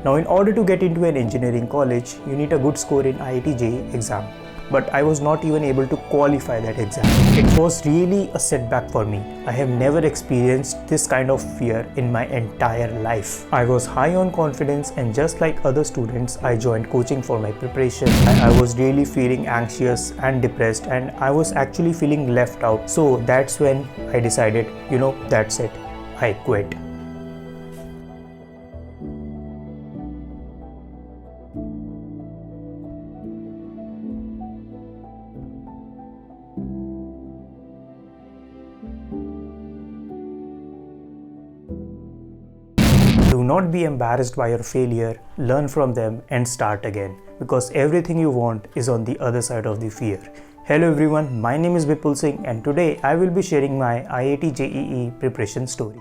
Now, in order to get into an engineering college, you need a good score in IIT JEE exam. But I was not even able to qualify that exam. It was really a setback for me. I have never experienced this kind of fear in my entire life. I was high on confidence, and just like other students, I joined coaching for my preparation. I was really feeling anxious and depressed, and I was actually feeling left out. So that's when I decided, that's it. I quit. Do not be embarrassed by your failure, learn from them and start again, because everything you want is on the other side of the fear. Hello everyone, my name is Vipul Singh and today I will be sharing my IIT JEE preparation story.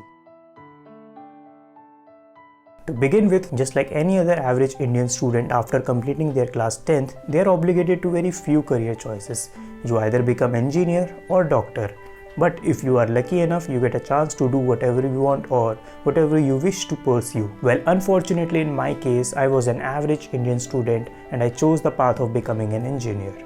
To begin with, just like any other average Indian student after completing their class 10th, they are obligated to very few career choices. You either become engineer or doctor. But if you are lucky enough, you get a chance to do whatever you want or whatever you wish to pursue. Well, unfortunately in my case, I was an average Indian student and I chose the path of becoming an engineer.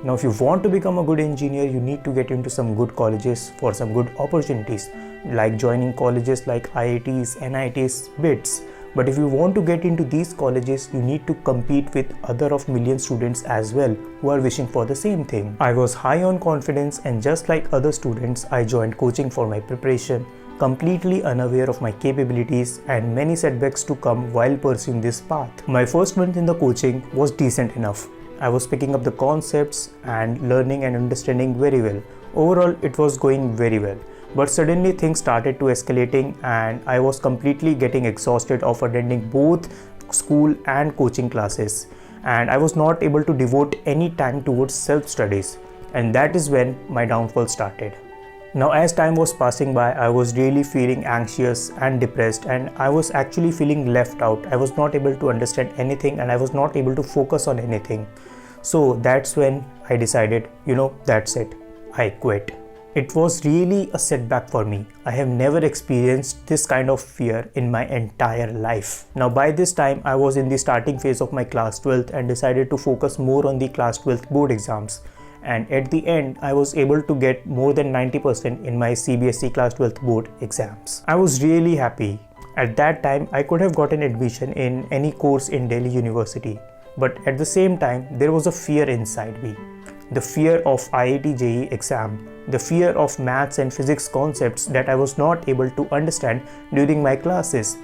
Now, if you want to become a good engineer, you need to get into some good colleges for some good opportunities, like joining colleges like IITs, NITs, BITS. But if you want to get into these colleges, you need to compete with other of million students as well who are wishing for the same thing. I was high on confidence, and just like other students, I joined coaching for my preparation, completely unaware of my capabilities and many setbacks to come while pursuing this path. My first month in the coaching was decent enough. I was picking up the concepts and learning and understanding very well. Overall, it was going very well. But suddenly things started to escalating and I was completely getting exhausted of attending both school and coaching classes, and I was not able to devote any time towards self-studies, and that is when my downfall started. Now, as time was passing by, I was really feeling anxious and depressed, and I was actually feeling left out. I was not able to understand anything and I was not able to focus on anything. So that's when I decided, that's it. I quit. It was really a setback for me. I have never experienced this kind of fear in my entire life. Now, by this time, I was in the starting phase of my class 12th and decided to focus more on the class 12th board exams. And at the end, I was able to get more than 90% in my CBSE class 12th board exams. I was really happy. At that time, I could have gotten admission in any course in Delhi University. But at the same time, there was a fear inside me. The fear of IIT JEE exam, the fear of maths and physics concepts that I was not able to understand during my classes.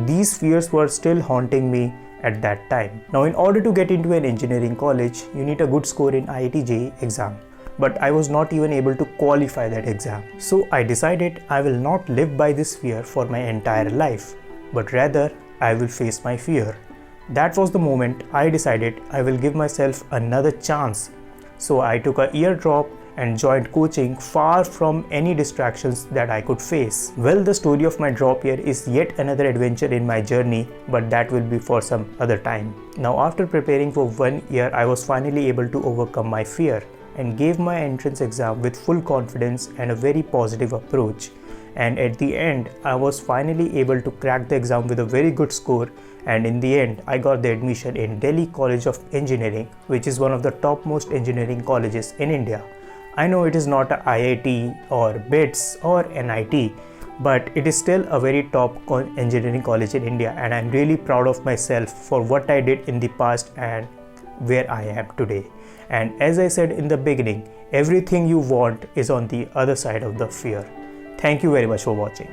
These fears were still haunting me at that time. Now, in order to get into an engineering college, you need a good score in IIT JEE exam. But I was not even able to qualify that exam. So I decided I will not live by this fear for my entire life, but rather I will face my fear. That was the moment I decided I will give myself another chance. So I took a year drop and joined coaching far from any distractions that I could face. Well, the story of my drop year is yet another adventure in my journey, but that will be for some other time. Now, after preparing for 1 year, I was finally able to overcome my fear and gave my entrance exam with full confidence and a very positive approach. And at the end, I was finally able to crack the exam with a very good score, and in the end, I got the admission in Delhi College of Engineering, which is one of the topmost engineering colleges in India. I know it is not a IIT or BITS or NIT, but it is still a very top engineering college in India, and I'm really proud of myself for what I did in the past and where I am today. And as I said in the beginning, everything you want is on the other side of the fear. Thank you very much for watching.